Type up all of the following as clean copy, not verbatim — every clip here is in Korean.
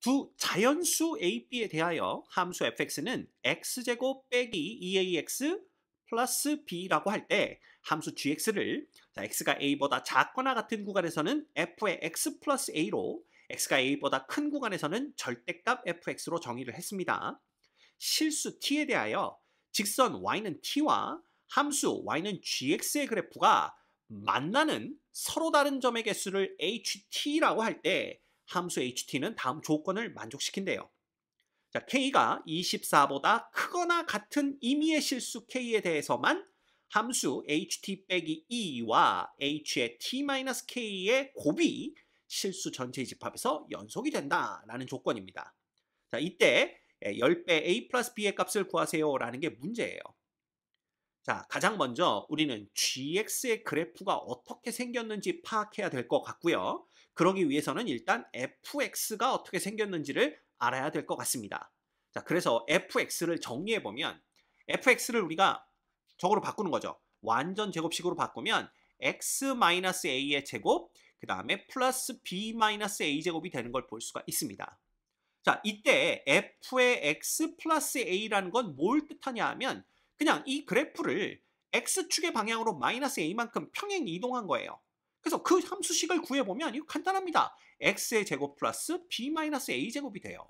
두 자연수 a, b에 대하여 함수 fx는 x제곱 빼기 2ax 플러스 b라고 할 때 함수 gx를 x가 a보다 작거나 같은 구간에서는 f의 x 플러스 a로 x가 a보다 큰 구간에서는 절대값 fx로 정의를 했습니다. 실수 t에 대하여 직선 y는 t와 함수 y는 gx의 그래프가 만나는 서로 다른 점의 개수를 ht라고 할 때 함수 ht는 다음 조건을 만족시킨대요. 자, k가 24보다 크거나 같은 임의의 실수 k에 대해서만 함수 ht 빼기 2와 h의 t-k의 곱이 실수 전체 집합에서 연속이 된다라는 조건입니다. 자, 이때 10배 a 플러스 b의 값을 구하세요 라는 게 문제예요. 자, 가장 먼저 우리는 gx의 그래프가 어떻게 생겼는지 파악해야 될 것 같고요. 그러기 위해서는 일단 fx가 어떻게 생겼는지를 알아야 될 것 같습니다. 자, 그래서 fx를 정리해보면 fx를 우리가 저거로 바꾸는 거죠. 완전 제곱식으로 바꾸면 x-a의 제곱, 그 다음에 플러스 b-a 제곱이 되는 걸 볼 수가 있습니다. 자, 이때 f의 x 플러스 a라는 건 뭘 뜻하냐 하면 그냥 이 그래프를 x축의 방향으로 마이너스 a만큼 평행 이동한 거예요. 그래서 그 함수식을 구해보면 이거 간단합니다. x의 제곱 플러스 b-a 제곱이 돼요.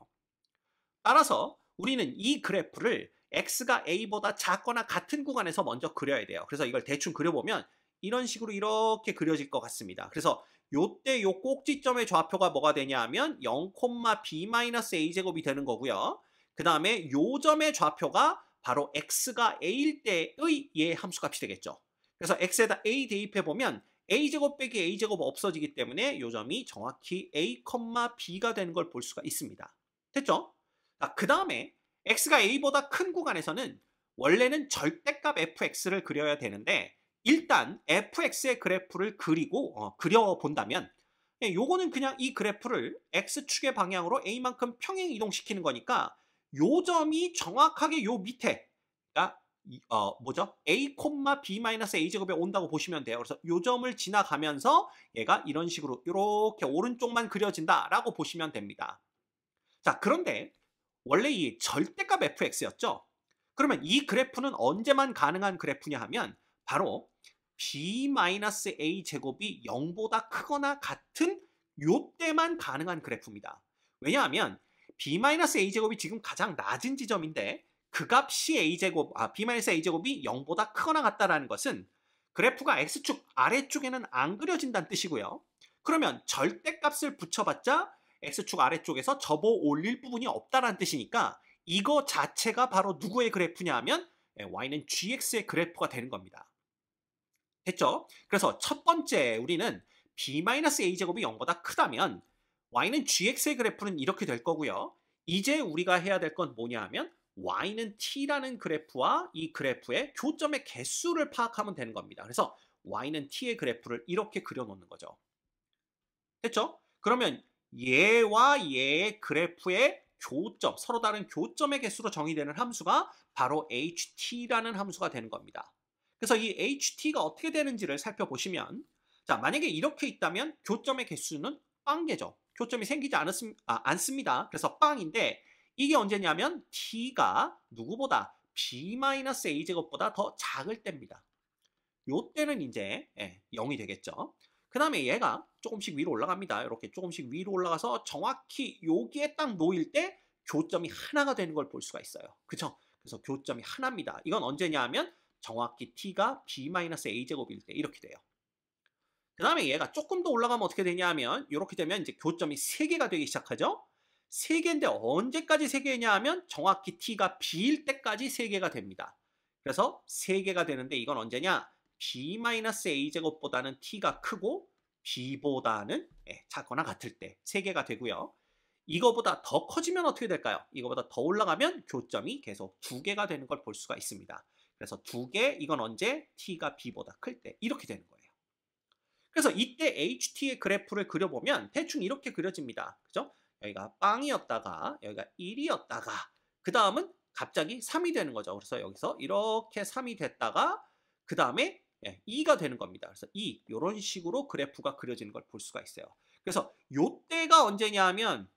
따라서 우리는 이 그래프를 x가 a보다 작거나 같은 구간에서 먼저 그려야 돼요. 그래서 이걸 대충 그려보면 이런 식으로 이렇게 그려질 것 같습니다. 그래서 요때 요 꼭지점의 좌표가 뭐가 되냐 하면 0,b-a 제곱이 되는 거고요. 그 다음에 요 점의 좌표가 바로 x가 a일 때의 얘 함수값이 되겠죠. 그래서 x에다 a 대입해보면 a제곱 빼기 a제곱 없어지기 때문에 요 점이 정확히 a, b가 되는 걸 볼 수가 있습니다. 됐죠? 그 다음에 x가 a보다 큰 구간에서는 원래는 절대값 fx를 그려야 되는데 일단 fx의 그래프를 그려본다면 요거는 그냥 이 그래프를 x축의 방향으로 a만큼 평행 이동시키는 거니까 요 점이 정확하게 요 밑에 뭐죠? a, b-a 제곱에 온다고 보시면 돼요. 그래서 요 점을 지나가면서 얘가 이런 식으로 이렇게 오른쪽만 그려진다라고 보시면 됩니다. 자, 그런데 원래 이 절대값 fx였죠? 그러면 이 그래프는 언제만 가능한 그래프냐 하면 바로 b-a 제곱이 0보다 크거나 같은 요때만 가능한 그래프입니다. 왜냐하면 b-a 제곱이 지금 가장 낮은 지점인데 그 값이 b-a 제곱이 0보다 크거나 같다라는 것은 그래프가 x축 아래쪽에는 안 그려진다는 뜻이고요. 그러면 절대값을 붙여봤자 x축 아래쪽에서 접어 올릴 부분이 없다라는 뜻이니까 이거 자체가 바로 누구의 그래프냐 하면 y는 gx의 그래프가 되는 겁니다. 됐죠? 그래서 첫 번째 우리는 b-a 제곱이 0보다 크다면 y는 gx의 그래프는 이렇게 될 거고요. 이제 우리가 해야 될 건 뭐냐 하면 y는 t라는 그래프와 이 그래프의 교점의 개수를 파악하면 되는 겁니다. 그래서 y는 t의 그래프를 이렇게 그려놓는 거죠. 됐죠? 그러면 얘와 얘의 그래프의 교점, 서로 다른 교점의 개수로 정의되는 함수가 바로 ht라는 함수가 되는 겁니다. 그래서 이 ht가 어떻게 되는지를 살펴보시면 자, 만약에 이렇게 있다면 교점의 개수는 빵개죠. 교점이 생기지 않습니다. 그래서 빵인데 이게 언제냐면 t가 누구보다 b-a 제곱보다 더 작을 때입니다. 요때는 이제 0이 되겠죠. 그 다음에 얘가 조금씩 위로 올라갑니다. 이렇게 조금씩 위로 올라가서 정확히 여기에 딱 놓일 때 교점이 하나가 되는 걸 볼 수가 있어요. 그쵸? 그래서 교점이 하나입니다. 이건 언제냐 하면 정확히 t가 b-a 제곱일 때 이렇게 돼요. 그 다음에 얘가 조금 더 올라가면 어떻게 되냐 하면 이렇게 되면 이제 교점이 3개가 되기 시작하죠. 3개인데 언제까지 3개냐 하면 정확히 t가 b일 때까지 3개가 됩니다. 그래서 3개가 되는데 이건 언제냐? b-a 제곱보다는 t가 크고 b보다는 작거나 같을 때 3개가 되고요. 이거보다 더 커지면 어떻게 될까요? 이거보다 더 올라가면 교점이 계속 2개가 되는 걸 볼 수가 있습니다. 그래서 2개, 이건 언제? t가 b보다 클 때 이렇게 되는 거예요. 그래서 이때 ht의 그래프를 그려보면 대충 이렇게 그려집니다. 그죠? 여기가 빵이었다가 여기가 1이었다가 그 다음은 갑자기 3이 되는 거죠. 그래서 여기서 이렇게 3이 됐다가 그 다음에 2가 되는 겁니다. 그래서 2 이런 식으로 그래프가 그려지는 걸 볼 수가 있어요. 그래서 요때가 언제냐 하면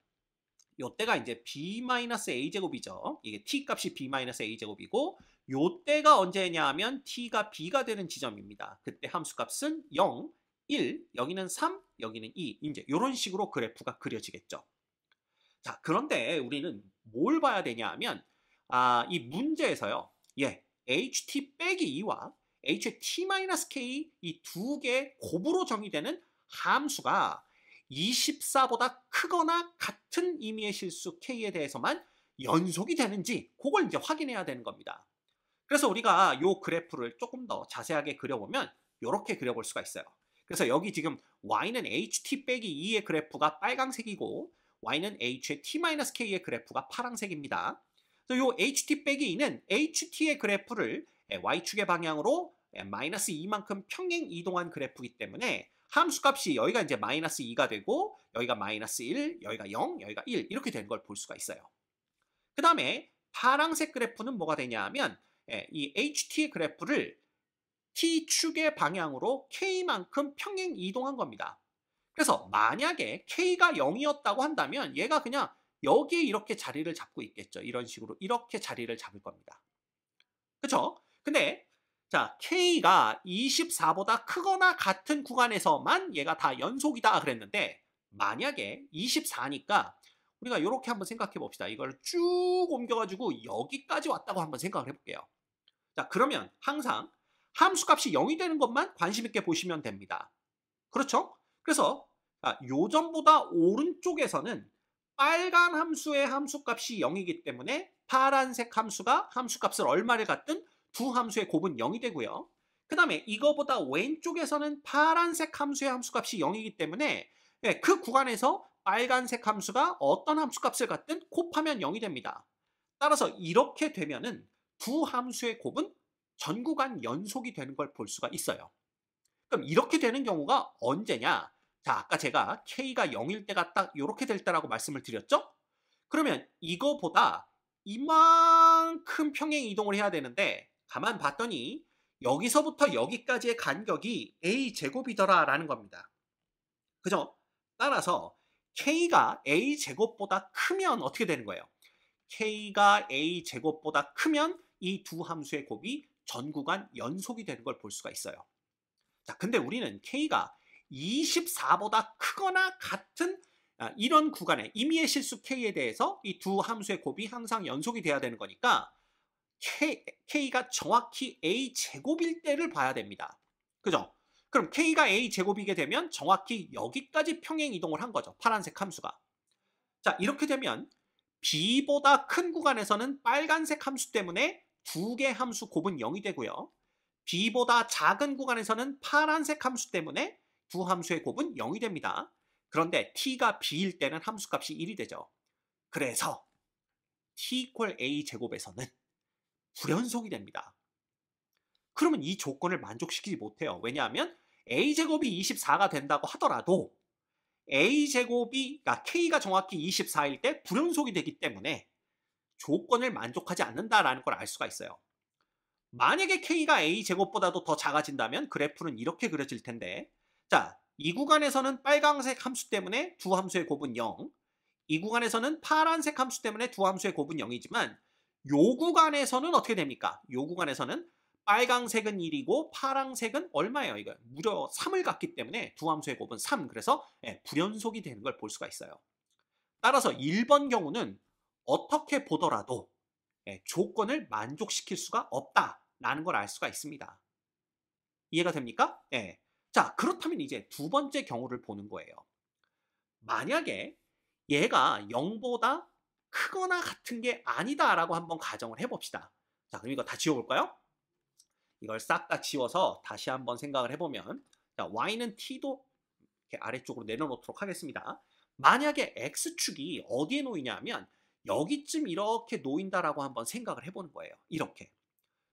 요때가 이제 b-a제곱이죠. 이게 t 값이 b-a제곱이고 요때가 언제냐 하면 t가 b가 되는 지점입니다. 그때 함수 값은 0, 1, 여기는 3, 여기는 2. 이제 이런 식으로 그래프가 그려지겠죠. 자, 그런데 우리는 뭘 봐야 되냐 하면 이 문제에서요. ht 빼기 2와 h의 t-k 이 두 개 곱으로 정의되는 함수가 24보다 크거나 같은 의미의 실수 k에 대해서만 연속이 되는지 그걸 이제 확인해야 되는 겁니다. 그래서 우리가 요 그래프를 조금 더 자세하게 그려보면 이렇게 그려볼 수가 있어요. 그래서 여기 지금 y는 ht 빼기 2의 그래프가 빨강색이고 y는 h의 t-k의 그래프가 파란색입니다. 그래서 요 ht 빼기 2는 ht의 그래프를 y축의 방향으로 마이너스 2만큼 평행 이동한 그래프이기 때문에 함수 값이 여기가 이제 마이너스 2가 되고 여기가 마이너스 1, 여기가 0, 여기가 1 이렇게 되는 걸 볼 수가 있어요. 그 다음에 파란색 그래프는 뭐가 되냐 하면 이 ht의 그래프를 t축의 방향으로 k만큼 평행 이동한 겁니다. 그래서 만약에 k가 0이었다고 한다면 얘가 그냥 여기에 이렇게 자리를 잡고 있겠죠. 이런 식으로 이렇게 자리를 잡을 겁니다. 그렇죠? 근데 자, k가 24보다 크거나 같은 구간에서만 얘가 다 연속이다 그랬는데 만약에 24니까 우리가 이렇게 한번 생각해 봅시다. 이걸 쭉 옮겨가지고 여기까지 왔다고 한번 생각을 해볼게요. 자, 그러면 항상 함수값이 0이 되는 것만 관심 있게 보시면 됩니다. 그렇죠? 그래서 요점보다 오른쪽에서는 빨간 함수의 함수값이 0이기 때문에 파란색 함수가 함수값을 얼마를 갖든 두 함수의 곱은 0이 되고요. 그 다음에 이거보다 왼쪽에서는 파란색 함수의 함수값이 0이기 때문에 그 구간에서 빨간색 함수가 어떤 함수값을 갖든 곱하면 0이 됩니다. 따라서 이렇게 되면은 두 함수의 곱은 전 구간 연속이 되는 걸 볼 수가 있어요. 그럼 이렇게 되는 경우가 언제냐? 자, 아까 제가 k가 0일 때가 딱 이렇게 될 때라고 말씀을 드렸죠? 그러면 이거보다 이만큼 평행 이동을 해야 되는데 가만 봤더니 여기서부터 여기까지의 간격이 a제곱이더라 라는 겁니다. 그죠? 따라서 k가 a제곱보다 크면 어떻게 되는 거예요? k가 a제곱보다 크면 이 두 함수의 곱이 전 구간 연속이 되는 걸 볼 수가 있어요. 자, 근데 우리는 k가 24보다 크거나 같은 이런 구간에 임의의 실수 k에 대해서 이 두 함수의 곱이 항상 연속이 돼야 되는 거니까 k가 정확히 a제곱일 때를 봐야 됩니다. 그죠? 그럼 k가 a제곱이게 되면 정확히 여기까지 평행 이동을 한 거죠. 파란색 함수가. 자, 이렇게 되면 b보다 큰 구간에서는 빨간색 함수 때문에 두 개 함수 곱은 0이 되고요. b보다 작은 구간에서는 파란색 함수 때문에 두 함수의 곱은 0이 됩니다. 그런데 t가 b일 때는 함수값이 1이 되죠. 그래서 t = a제곱에서는 불연속이 됩니다. 그러면 이 조건을 만족시키지 못해요. 왜냐하면 a제곱이 24가 된다고 하더라도 a제곱이 그러니까 k가 정확히 24일 때 불연속이 되기 때문에 조건을 만족하지 않는다라는 걸 알 수가 있어요. 만약에 k가 a제곱보다도 더 작아진다면 그래프는 이렇게 그려질 텐데 자, 이 구간에서는 빨간색 함수 때문에 두 함수의 곱은 0, 이 구간에서는 파란색 함수 때문에 두 함수의 곱은 0이지만 요 구간에서는 어떻게 됩니까? 요 구간에서는 빨강색은 1이고 파란색은 얼마예요? 이거 무려 3을 갖기 때문에 두 함수의 곱은 3. 그래서 불연속이 되는 걸 볼 수가 있어요. 따라서 1번 경우는 어떻게 보더라도 조건을 만족시킬 수가 없다라는 걸 알 수가 있습니다. 이해가 됩니까? 자, 그렇다면 이제 두 번째 경우를 보는 거예요. 만약에 얘가 0보다 크거나 같은 게 아니다라고 한번 가정을 해봅시다. 자, 그럼 이거 다 지워볼까요? 이걸 싹 다 지워서 다시 한번 생각을 해보면 자, y는 t도 이렇게 아래쪽으로 내려놓도록 하겠습니다. 만약에 x축이 어디에 놓이냐 하면 여기쯤 이렇게 놓인다라고 한번 생각을 해보는 거예요. 이렇게.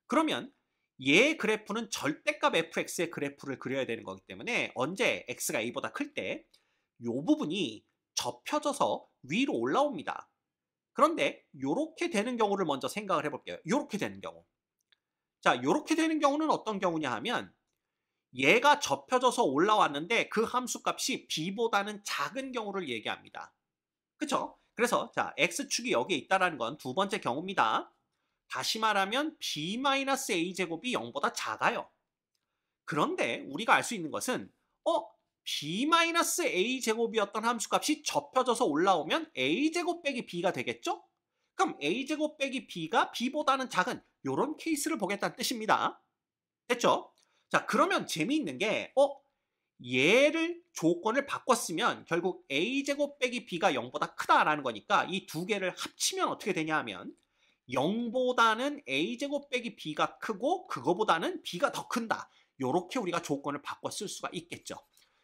그러면 얘 그래프는 절대값 fx의 그래프를 그려야 되는 거기 때문에 언제 x가 a보다 클 때 이 부분이 접혀져서 위로 올라옵니다. 그런데 이렇게 되는 경우를 먼저 생각을 해볼게요. 이렇게 되는 경우. 자, 이렇게 되는 경우는 어떤 경우냐 하면 얘가 접혀져서 올라왔는데 그 함수값이 b보다는 작은 경우를 얘기합니다. 그쵸? 그래서 자, x축이 여기에 있다는 건 두 번째 경우입니다. 다시 말하면 b-a제곱이 0보다 작아요. 그런데 우리가 알 수 있는 것은 b-a제곱이었던 함수값이 접혀져서 올라오면 a제곱 빼기 b가 되겠죠? 그럼 a제곱 빼기 b가 b보다는 작은 이런 케이스를 보겠다는 뜻입니다. 됐죠? 자, 그러면 재미있는 게 얘를 조건을 바꿨으면 결국 a제곱 빼기 b가 0보다 크다라는 거니까 이 두 개를 합치면 어떻게 되냐 하면 0보다는 a제곱 빼기 b가 크고 그거보다는 b가 더 큰다. 요렇게 우리가 조건을 바꿔 쓸 수가 있겠죠.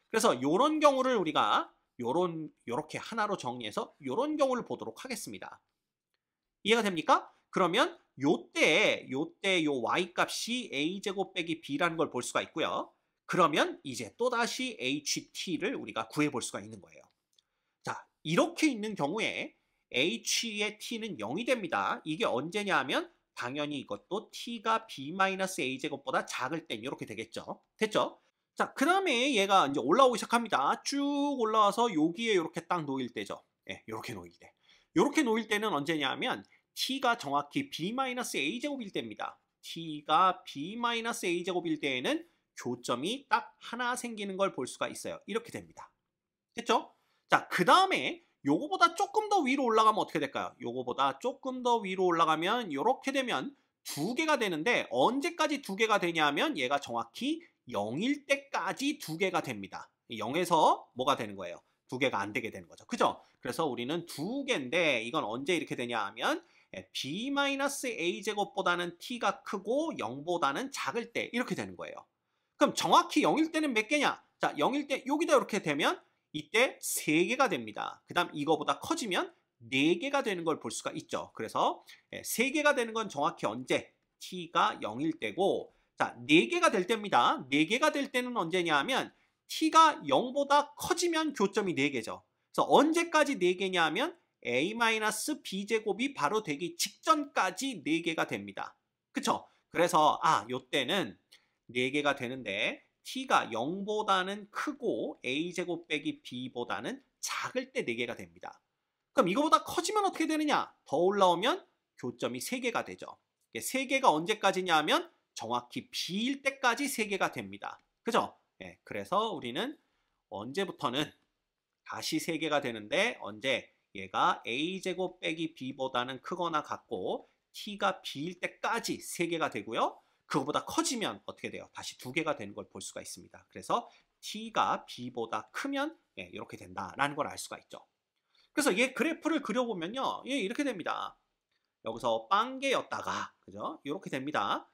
그래서 요런 경우를 우리가 요렇게 하나로 정리해서 요런 경우를 보도록 하겠습니다. 이해가 됩니까? 그러면 요때 요 y 값이 a제곱 빼기 b라는 걸 볼 수가 있고요. 그러면 이제 또다시 ht를 우리가 구해 볼 수가 있는 거예요. 자, 이렇게 있는 경우에 h의 t는 0이 됩니다. 이게 언제냐 하면 당연히 이것도 t가 b-a제곱보다 작을 땐 이렇게 되겠죠. 됐죠? 자, 그 다음에 얘가 이제 올라오기 시작합니다. 쭉 올라와서 여기에 이렇게 딱 놓일 때죠. 예, 이렇게 놓일 때. 이렇게 놓일 때는 언제냐 하면 t가 정확히 b-a제곱일 때입니다. t가 b-a제곱일 때에는 교점이 딱 하나 생기는 걸 볼 수가 있어요. 이렇게 됩니다. 됐죠? 자, 그 다음에 요거보다 조금 더 위로 올라가면 어떻게 될까요? 요거보다 조금 더 위로 올라가면 이렇게 되면 두 개가 되는데 언제까지 두 개가 되냐면 얘가 정확히 0일 때까지 두 개가 됩니다. 0에서 뭐가 되는 거예요? 두 개가 안 되게 되는 거죠. 그죠? 그래서 우리는 두 개인데 이건 언제 이렇게 되냐 하면 b-a제곱보다는 t가 크고 0보다는 작을 때 이렇게 되는 거예요. 그럼 정확히 0일 때는 몇 개냐? 자, 0일 때 여기다 이렇게 되면 이때 3개가 됩니다. 그 다음 이거보다 커지면 4개가 되는 걸 볼 수가 있죠. 그래서 3개가 되는 건 정확히 언제? t가 0일 때고 자, 4개가 될 때입니다. 4개가 될 때는 언제냐 하면 t가 0보다 커지면 교점이 4개죠. 그래서 언제까지 4개냐 하면 a-b제곱이 바로 되기 직전까지 4개가 됩니다. 그쵸? 그래서 요때는 4개가 되는데 t가 0보다는 크고 a제곱 빼기 b보다는 작을 때 4개가 됩니다. 그럼 이거보다 커지면 어떻게 되느냐? 더 올라오면 교점이 3개가 되죠. 3개가 언제까지냐 하면 정확히 b일 때까지 3개가 됩니다. 그죠? 네, 그래서 우리는 언제부터는 다시 3개가 되는데 언제? 얘가 a제곱 빼기 b보다는 크거나 같고 t가 b일 때까지 3개가 되고요. 그거보다 커지면 어떻게 돼요? 다시 2개가 되는 걸 볼 수가 있습니다. 그래서 t가 b보다 크면 이렇게 된다라는 걸 알 수가 있죠. 그래서 얘 그래프를 그려보면요. 얘 이렇게 됩니다. 여기서 빵개였다가 그죠? 이렇게 됩니다.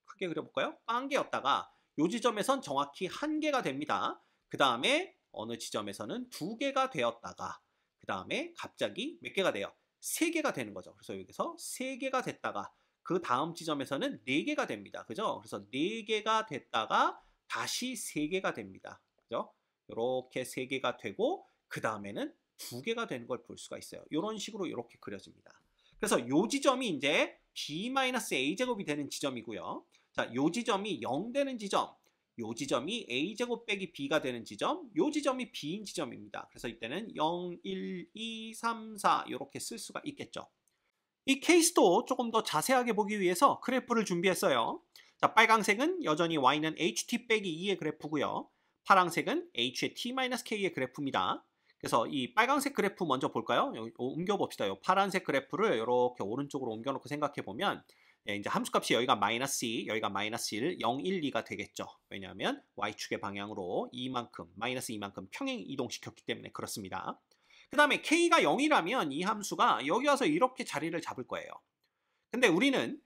크게 그려볼까요? 빵개였다가 요 지점에선 정확히 1개가 됩니다. 그 다음에 어느 지점에서는 2개가 되었다가 그 다음에 갑자기 몇 개가 돼요? 3개가 되는 거죠. 그래서 여기서 3개가 됐다가 그 다음 지점에서는 4개가 됩니다. 그죠? 그래서 4개가 됐다가 다시 3개가 됩니다. 그죠? 이렇게 3개가 되고 그 다음에는 2개가 되는 걸 볼 수가 있어요. 이런 식으로 이렇게 그려집니다. 그래서 이 지점이 이제 b-a제곱이 되는 지점이고요. 자, 이 지점이 0 되는 지점, 이 지점이 a제곱 빼기 b가 되는 지점, 이 지점이 b인 지점입니다. 그래서 이때는 0, 1, 2, 3, 4 이렇게 쓸 수가 있겠죠. 이 케이스도 조금 더 자세하게 보기 위해서 그래프를 준비했어요. 자, 빨강색은 여전히 y는 ht 빼기 2의 그래프고요. 파랑색은 h의 t-k의 그래프입니다. 그래서 이 빨강색 그래프 먼저 볼까요? 여기 옮겨봅시다. 이 파란색 그래프를 이렇게 오른쪽으로 옮겨놓고 생각해보면 이제 함수값이 여기가 마이너스 2, 여기가 마이너스 1, 0, 1, 2가 되겠죠. 왜냐하면 y축의 방향으로 마이너스 2만큼 평행 이동시켰기 때문에 그렇습니다. 그 다음에 k가 0이라면 이 함수가 여기 와서 이렇게 자리를 잡을 거예요. 근데 우리는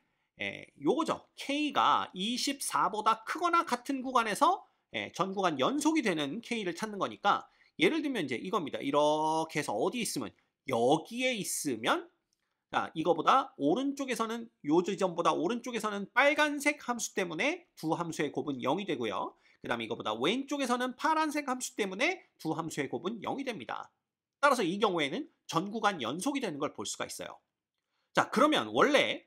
요거죠. k가 24보다 크거나 같은 구간에서 전 구간 연속이 되는 k를 찾는 거니까 예를 들면 이제 이겁니다. 이렇게 해서 어디 있으면 여기에 있으면 자, 이거보다 오른쪽에서는 요 지점보다 오른쪽에서는 빨간색 함수 때문에 두 함수의 곱은 0이 되고요. 그 다음에 이거보다 왼쪽에서는 파란색 함수 때문에 두 함수의 곱은 0이 됩니다. 따라서 이 경우에는 전 구간 연속이 되는 걸 볼 수가 있어요. 자, 그러면 원래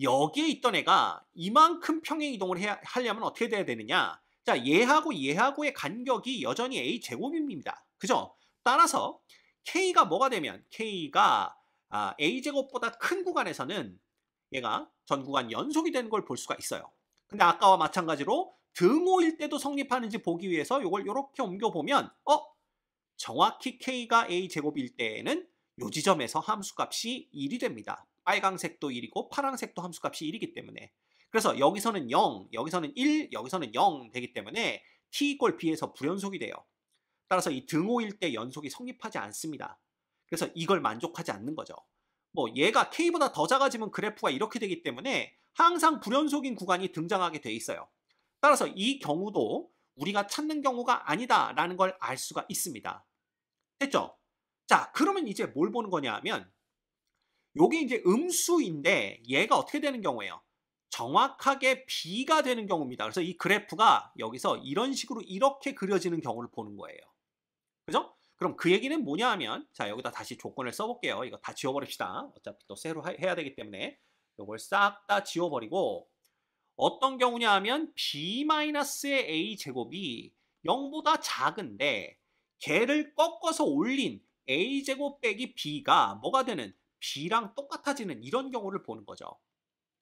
여기에 있던 애가 이만큼 평행 이동을 하려면 어떻게 돼야 되느냐? 자, 얘하고 얘하고의 간격이 여전히 a제곱입니다. 그죠? 따라서 k가 뭐가 되면 k가 a제곱보다 큰 구간에서는 얘가 전 구간 연속이 되는 걸 볼 수가 있어요. 근데 아까와 마찬가지로 등호일 때도 성립하는지 보기 위해서 이걸 이렇게 옮겨보면 정확히 k가 a제곱일 때에는 이 지점에서 함수값이 1이 됩니다. 빨강색도 1이고 파란색도 함수값이 1이기 때문에. 그래서 여기서는 0, 여기서는 1, 여기서는 0 되기 때문에 t = b에서 불연속이 돼요. 따라서 이 등호일 때 연속이 성립하지 않습니다. 그래서 이걸 만족하지 않는 거죠. 뭐 얘가 k보다 더 작아지면 그래프가 이렇게 되기 때문에 항상 불연속인 구간이 등장하게 돼 있어요. 따라서 이 경우도 우리가 찾는 경우가 아니다라는 걸 알 수가 있습니다. 됐죠? 자, 그러면 이제 뭘 보는 거냐 하면 요게 이제 음수인데 얘가 어떻게 되는 경우예요? 정확하게 b가 되는 경우입니다. 그래서 이 그래프가 여기서 이런 식으로 이렇게 그려지는 경우를 보는 거예요. 그죠? 그럼 그 얘기는 뭐냐 하면 자, 여기다 다시 조건을 써볼게요. 이거 다 지워버립시다. 어차피 또 새로 해야 되기 때문에 요걸 싹 다 지워버리고 어떤 경우냐 하면 b-의 a제곱이 0보다 작은데 걔를 꺾어서 올린 a제곱 빼기 b가 뭐가 되는 b랑 똑같아지는 이런 경우를 보는 거죠.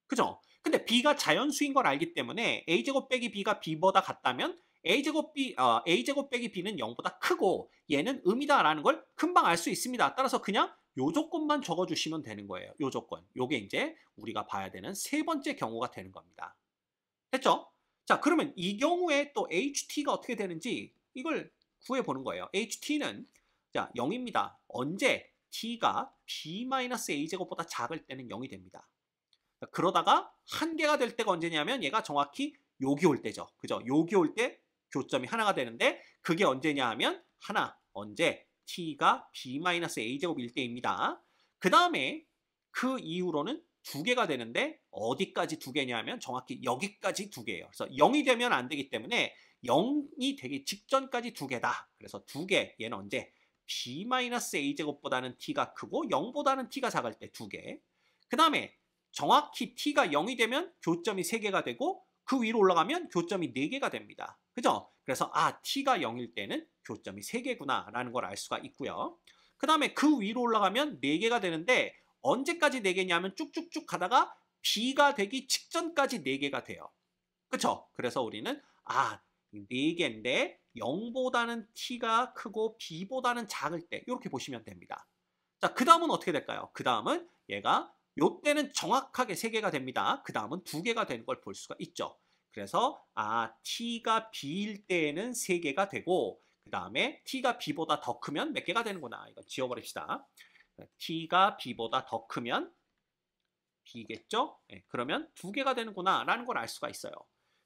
그죠? 근데 b가 자연수인 걸 알기 때문에 a제곱 빼기 b가 b보다 같다면 a제곱 빼기 b는 0보다 크고 얘는 음이다라는 걸 금방 알 수 있습니다. 따라서 그냥 요 조건만 적어주시면 되는 거예요. 요 조건. 요게 이제 우리가 봐야 되는 세 번째 경우가 되는 겁니다. 됐죠? 자, 그러면 이 경우에 또 ht가 어떻게 되는지 이걸 구해보는 거예요. ht는 자 0입니다. 언제? t가 b-a제곱보다 작을 때는 0이 됩니다. 그러다가 한계가 될 때가 언제냐면 얘가 정확히 여기 올 때죠. 그죠? 여기 올 때 교점이 하나가 되는데 그게 언제냐 하면 하나, 언제? t가 b-a제곱일 때입니다. 그 다음에 그 이후로는 두 개가 되는데 어디까지 두 개냐면 정확히 여기까지 두 개예요. 그래서 0이 되면 안 되기 때문에 0이 되기 직전까지 두 개다. 그래서 두 개, 얘는 언제? b-a제곱보다는 t가 크고 0보다는 t가 작을 때 두 개. 그 다음에 정확히 t가 0이 되면 교점이 3개가 되고 그 위로 올라가면 교점이 4개가 됩니다. 그죠? 그래서 t가 0일 때는 교점이 3개구나 라는 걸 알 수가 있고요. 그 다음에 그 위로 올라가면 4개가 되는데 언제까지 4개냐면 쭉쭉쭉 가다가 b가 되기 직전까지 4개가 돼요. 그쵸? 그래서 우리는 4개인데 0보다는 t가 크고 b보다는 작을 때 이렇게 보시면 됩니다. 자, 그 다음은 어떻게 될까요? 그 다음은 얘가 요때는 정확하게 3개가 됩니다. 그 다음은 2개가 되는 걸 볼 수가 있죠. 그래서 t가 b일 때에는 3개가 되고 그 다음에 t가 b보다 더 크면 몇 개가 되는구나. 이거 지워버립시다. t가 b보다 더 크면 b겠죠? 네, 그러면 2개가 되는구나 라는 걸 알 수가 있어요.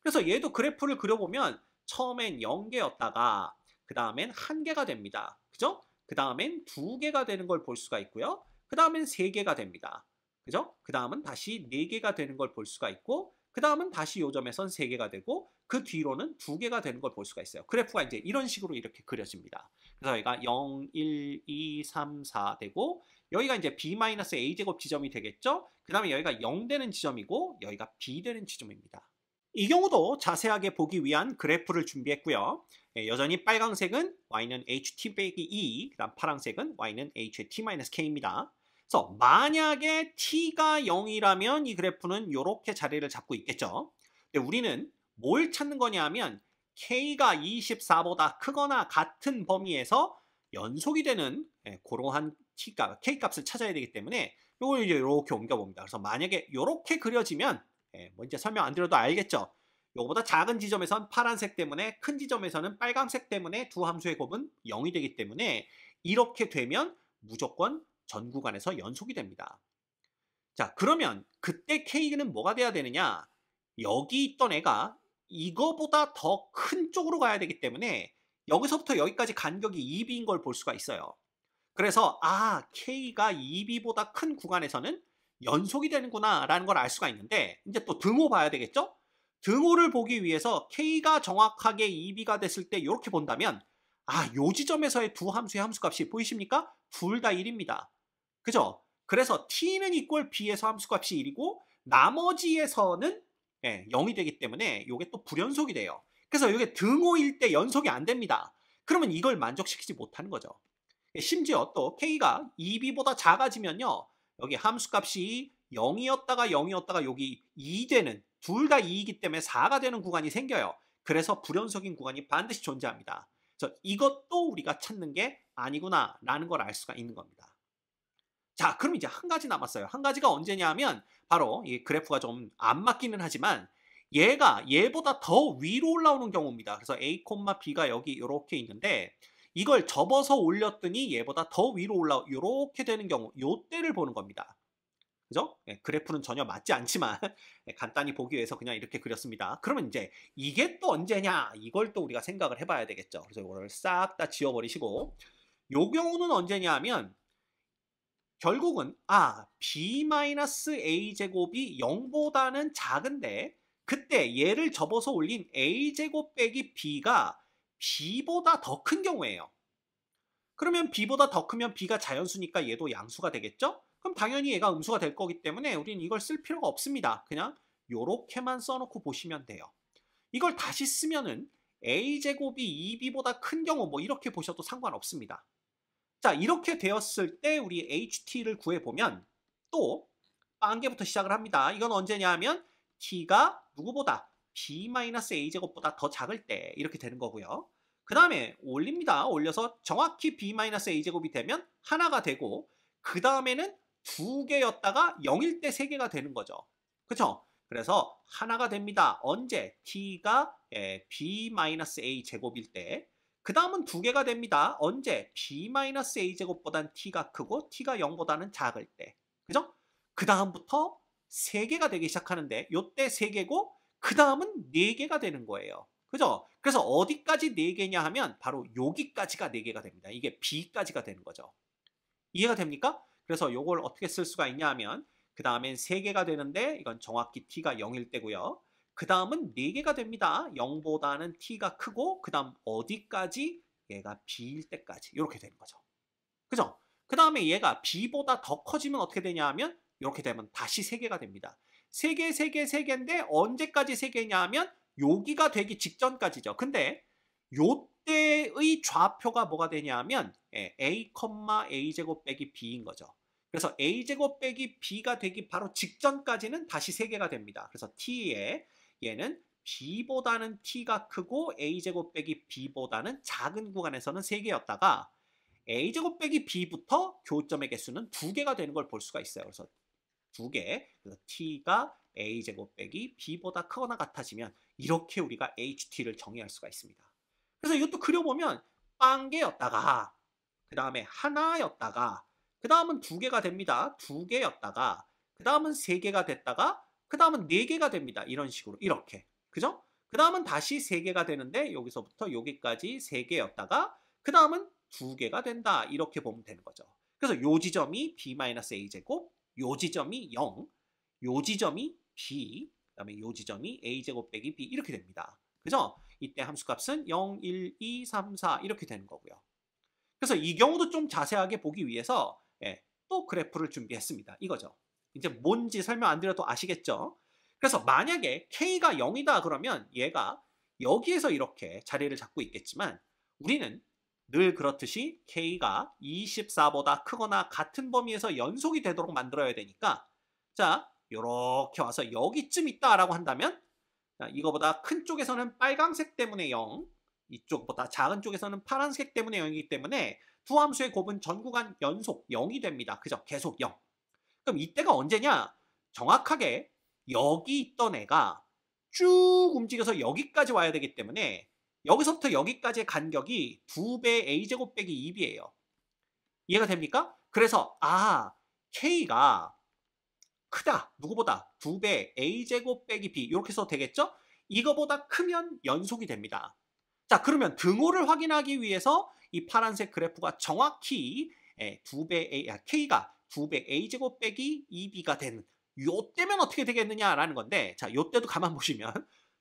그래서 얘도 그래프를 그려보면 처음엔 0개였다가 그 다음엔 1개가 됩니다. 그죠? 그 다음엔 2개가 되는 걸 볼 수가 있고요. 그 다음엔 3개가 됩니다. 그죠? 그 다음은 다시 4개가 되는 걸 볼 수가 있고 그 다음은 다시 요 점에선 3개가 되고 그 뒤로는 2개가 되는 걸 볼 수가 있어요. 그래프가 이제 이런 식으로 이렇게 그려집니다. 그래서 여기가 0, 1, 2, 3, 4 되고 여기가 이제 b-a제곱 지점이 되겠죠? 그 다음에 여기가 0 되는 지점이고 여기가 b 되는 지점입니다. 이 경우도 자세하게 보기 위한 그래프를 준비했고요. 여전히 빨강색은 y는 ht 빼기 2, 그 다음 파란색은 y는 ht-k입니다. 그래서 만약에 t가 0이라면 이 그래프는 이렇게 자리를 잡고 있겠죠. 근데 우리는 뭘 찾는 거냐 하면 k가 24보다 크거나 같은 범위에서 연속이 되는 그러한 k값을 찾아야 되기 때문에 이걸 이제 이렇게 옮겨봅니다. 그래서 만약에 이렇게 그려지면 뭐 이제 설명 안 드려도 알겠죠. 이거보다 작은 지점에선 파란색 때문에 큰 지점에서는 빨간색 때문에 두 함수의 곱은 0이 되기 때문에 이렇게 되면 무조건 전 구간에서 연속이 됩니다. 자, 그러면 그때 k는 뭐가 돼야 되느냐? 여기 있던 애가 이거보다 더 큰 쪽으로 가야 되기 때문에 여기서부터 여기까지 간격이 2b인 걸 볼 수가 있어요. 그래서 k가 2b보다 큰 구간에서는 연속이 되는구나 라는 걸 알 수가 있는데 이제 또 등호 봐야 되겠죠? 등호를 보기 위해서 k가 정확하게 2b가 됐을 때 이렇게 본다면 요 지점에서의 두 함수의 함수값이 보이십니까? 둘 다 1입니다. 그죠? 그래서 t는 equal b에서 함수값이 1이고 나머지에서는 0이 되기 때문에 이게 또 불연속이 돼요. 그래서 이게 등호일 때 연속이 안 됩니다. 그러면 이걸 만족시키지 못하는 거죠. 심지어 또 k가 2b보다 작아지면요. 여기 함수값이 0이었다가 0이었다가 여기 2 되는 둘 다 2이기 때문에 4가 되는 구간이 생겨요. 그래서 불연속인 구간이 반드시 존재합니다. 그래서 이것도 우리가 찾는 게 아니구나 라는 걸 알 수가 있는 겁니다. 자, 그럼 이제 한 가지 남았어요. 한 가지가 언제냐면 바로 이 그래프가 좀 안 맞기는 하지만 얘가 얘보다 더 위로 올라오는 경우입니다. 그래서 A, B가 여기 이렇게 있는데 이걸 접어서 올렸더니 얘보다 더 위로 이렇게 되는 경우 요때를 보는 겁니다. 그죠? 예, 그래프는 전혀 맞지 않지만 간단히 보기 위해서 그냥 이렇게 그렸습니다. 그러면 이제 이게 또 언제냐? 이걸 또 우리가 생각을 해봐야 되겠죠. 그래서 이거를 싹 다 지워버리시고 요 경우는 언제냐 하면 결국은 b-a제곱이 0보다는 작은데 그때 얘를 접어서 올린 a제곱 빼기 b가 b보다 더 큰 경우예요. 그러면 b보다 더 크면 b가 자연수니까 얘도 양수가 되겠죠? 그럼 당연히 얘가 음수가 될 거기 때문에 우리는 이걸 쓸 필요가 없습니다. 그냥 요렇게만 써놓고 보시면 돼요. 이걸 다시 쓰면은 a제곱이 2b보다 큰 경우 뭐 이렇게 보셔도 상관없습니다. 자, 이렇게 되었을 때 우리 HT를 구해보면 또 빵개부터 시작을 합니다. 이건 언제냐 하면 T가 누구보다 B-A제곱보다 더 작을 때 이렇게 되는 거고요. 그 다음에 올립니다. 올려서 정확히 B-A제곱이 되면 하나가 되고 그 다음에는 두 개였다가 0일 때 세 개가 되는 거죠. 그렇죠? 그래서 하나가 됩니다. 언제? T가 B-A제곱일 때. 그 다음은 두 개가 됩니다. 언제? b-a제곱보단 t가 크고 t가 0보다는 작을 때. 그죠? 그 다음부터 세 개가 되기 시작하는데 요때 세 개고 그 다음은 네 개가 되는 거예요. 그죠? 그래서 어디까지 네 개냐 하면 바로 여기까지가 네 개가 됩니다. 이게 b까지가 되는 거죠. 이해가 됩니까? 그래서 요걸 어떻게 쓸 수가 있냐 하면 그 다음엔 세 개가 되는데 이건 정확히 t가 0일 때고요. 그 다음은 4개가 됩니다. 0보다는 t가 크고 그 다음 어디까지? 얘가 b일 때까지 이렇게 되는 거죠. 그죠? 그 다음에 얘가 b보다 더 커지면 어떻게 되냐 하면 이렇게 되면 다시 3개가 됩니다. 3개, 3개, 3개인데 언제까지 3개냐 하면 여기가 되기 직전까지죠. 근데 요때의 좌표가 뭐가 되냐 하면 a제곱 빼기 b인 거죠. 그래서 a제곱 빼기 b가 되기 바로 직전까지는 다시 3개가 됩니다. 그래서 t에 얘는 b보다는 t가 크고 a제곱 빼기 b보다는 작은 구간에서는 3개였다가 a제곱 빼기 b부터 교점의 개수는 2개가 되는 걸 볼 수가 있어요. 그래서 2개, 그래서 t가 a제곱 빼기 b보다 크거나 같아지면 이렇게 우리가 ht를 정의할 수가 있습니다. 그래서 이것도 그려보면 빵개였다가 그 다음에 하나였다가 그 다음은 2개가 됩니다. 2개였다가 그 다음은 3개가 됐다가 그 다음은 4개가 됩니다. 이런 식으로 이렇게. 그죠? 그 다음은 다시 3개가 되는데 여기서부터 여기까지 3개였다가 그 다음은 2개가 된다. 이렇게 보면 되는 거죠. 그래서 요 지점이 b-a제곱, 요 지점이 0, 요 지점이 b, 그 다음에 요 지점이 a제곱 빼기 b 이렇게 됩니다. 그죠? 이때 함수값은 0, 1, 2, 3, 4 이렇게 되는 거고요. 그래서 이 경우도 좀 자세하게 보기 위해서 또 그래프를 준비했습니다. 이거죠. 이제 뭔지 설명 안 드려도 아시겠죠? 그래서 만약에 K가 0이다 그러면 얘가 여기에서 이렇게 자리를 잡고 있겠지만 우리는 늘 그렇듯이 K가 24보다 크거나 같은 범위에서 연속이 되도록 만들어야 되니까 자, 요렇게 와서 여기쯤 있다라고 한다면 자, 이거보다 큰 쪽에서는 빨강색 때문에 0, 이쪽보다 작은 쪽에서는 파란색 때문에 0이기 때문에 두 함수의 곱은 전 구간 연속 0이 됩니다. 그죠? 계속 0. 그럼 이때가 언제냐? 정확하게 여기 있던 애가 쭉 움직여서 여기까지 와야 되기 때문에 여기서부터 여기까지의 간격이 2배 a제곱 빼기 2b예요. 이해가 됩니까? 그래서 K가 크다. 누구보다 2배 a제곱 빼기 b 이렇게 써도 되겠죠? 이거보다 크면 연속이 됩니다. 자, 그러면 등호를 확인하기 위해서 이 파란색 그래프가 정확히 K가 2배 a제곱 빼기 2b가 되는 요때면 어떻게 되겠느냐라는 건데 자, 요때도 가만 보시면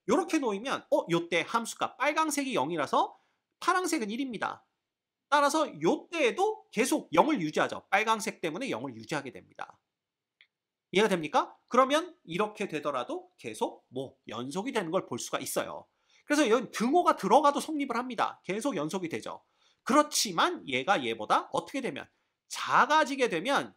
요렇게 놓이면 요때 함수가 빨강색이 0이라서 파란색은 1입니다. 따라서 요때에도 계속 0을 유지하죠. 빨강색 때문에 0을 유지하게 됩니다. 이해가 됩니까? 그러면 이렇게 되더라도 계속 연속이 되는 걸 볼 수가 있어요. 그래서 여기 등호가 들어가도 성립을 합니다. 계속 연속이 되죠. 그렇지만 얘가 얘보다 어떻게 되면 작아지게 되면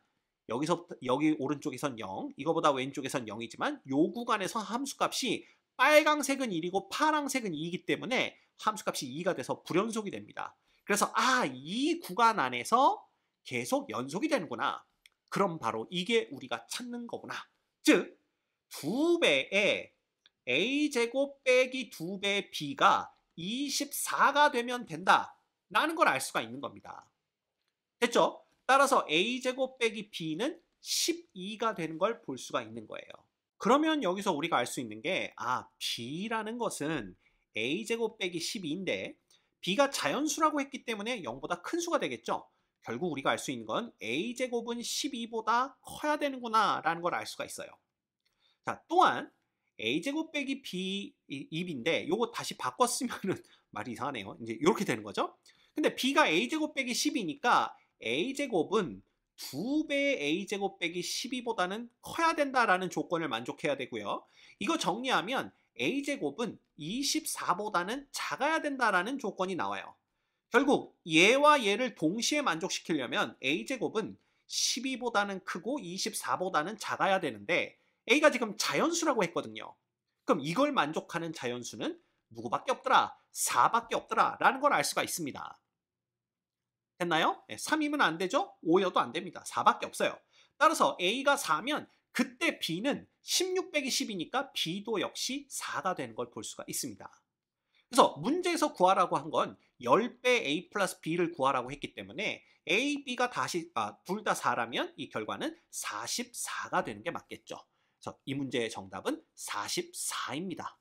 여기서부터 여기 오른쪽에선 0, 이거보다 왼쪽에선 0이지만 요 구간에서 함수값이 빨강색은 1이고 파랑색은 2이기 때문에 함수값이 2가 돼서 불연속이 됩니다. 그래서 이 구간 안에서 계속 연속이 되는구나. 그럼 바로 이게 우리가 찾는 거구나. 즉 2배의 a제곱 빼기 2배의 b가 24가 되면 된다라는 걸 알 수가 있는 겁니다. 됐죠? 따라서 a제곱 빼기 b는 12가 되는 걸 볼 수가 있는 거예요. 그러면 여기서 우리가 알 수 있는 게 b라는 것은 a제곱 빼기 12인데 b가 자연수라고 했기 때문에 0보다 큰 수가 되겠죠? 결국 우리가 알 수 있는 건 a제곱은 12보다 커야 되는구나 라는 걸 알 수가 있어요. 자, 또한 a제곱 빼기 b 2b인데 요거 다시 바꿔 쓰면은 말이 이상하네요. 이제 이렇게 되는 거죠. 근데 b가 a제곱 빼기 10이니까 a제곱은 2배의 a제곱 빼기 12보다는 커야 된다라는 조건을 만족해야 되고요. 이거 정리하면 a제곱은 24보다는 작아야 된다라는 조건이 나와요. 결국 얘와 얘를 동시에 만족시키려면 a제곱은 12보다는 크고 24보다는 작아야 되는데 a가 지금 자연수라고 했거든요. 그럼 이걸 만족하는 자연수는 누구밖에 없더라? 4밖에 없더라 라는 걸 알 수가 있습니다. 됐나요? 3이면 안 되죠? 5여도 안 됩니다. 4밖에 없어요. 따라서 a가 4면 그때 b는 16 빼기 10이니까 b도 역시 4가 되는 걸 볼 수가 있습니다. 그래서 문제에서 구하라고 한 건 10배 a 플러스 b를 구하라고 했기 때문에 a, b가 둘 다 4라면 이 결과는 44가 되는 게 맞겠죠. 그래서 이 문제의 정답은 44입니다.